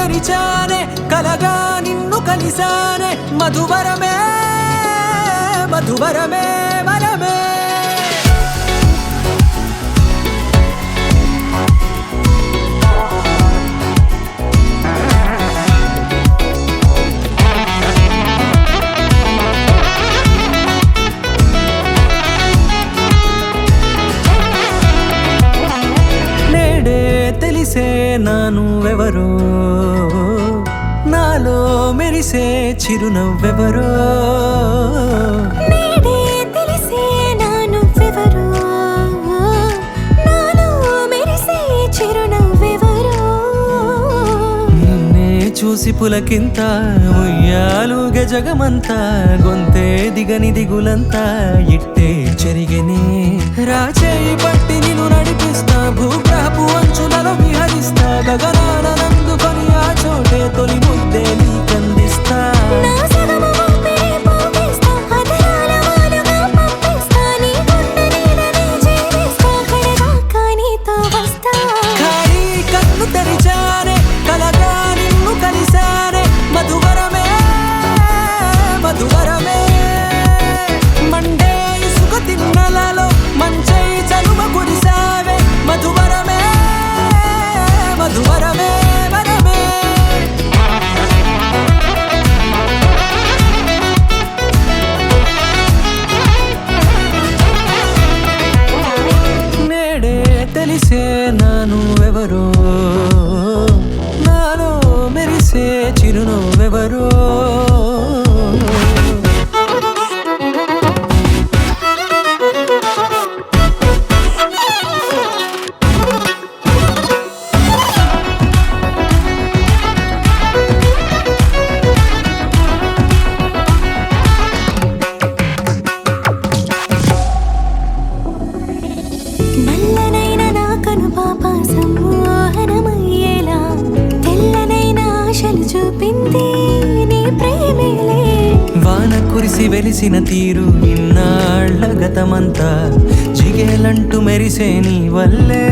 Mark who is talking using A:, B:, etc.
A: తెరిచానే కలగా నిన్ను కలిసానే మధువరమే మధువరమే వరమే తెలిసే నానువెవరో నాలో మెరిసే చిరునవ్వెవరో
B: నేడే తెలిసే నానువెవరో నాలో మెరిసే చిరునవ్వెవరో
A: నిన్నే చూసి పులకింత ఉయ్యాలుగే జగమంతా గొంతే దిగని దిగులంతా ఇట్టే చెరిగెనే రాచేయి పట్టి నిన్ను నడిపిస్తా భూగ్రహపు అంచులలో విహరిస్తా గగనాన నందుకొని ఆ చోటే తొలి ముద్దే నీకందిస్తా
B: నా సగము ఊపిరి పోగేస్తా అదరాల వాలుగా పంపిస్తా నీ గుండె నీడనే చేరేస్తా కడదాకా నీతో వస్తా
A: ఖాళీ కన్ను తెరిచానే కలగా నిన్ను కలిసానే మధువరమే మధువరమే మండే ఇసుక తిన్నలలో మంచై చలువ కురిసావే మధువరమే మధువరమే వరమే నేడే తెలిసే నానువెవరో నాలో మెరిసే చిరునవ్వెవరో
B: నల్లనైన నా కనుపాప సమ్మోహనమయ్యేలా తెల్లనైన ఆశలు చూపింది నీ ప్రేమేలే
A: వాన కురిసి వెలిసిన తీరు ఇన్నాళ్ల గతమంతా జిగేలంటూ మెరిసే నీ వల్లే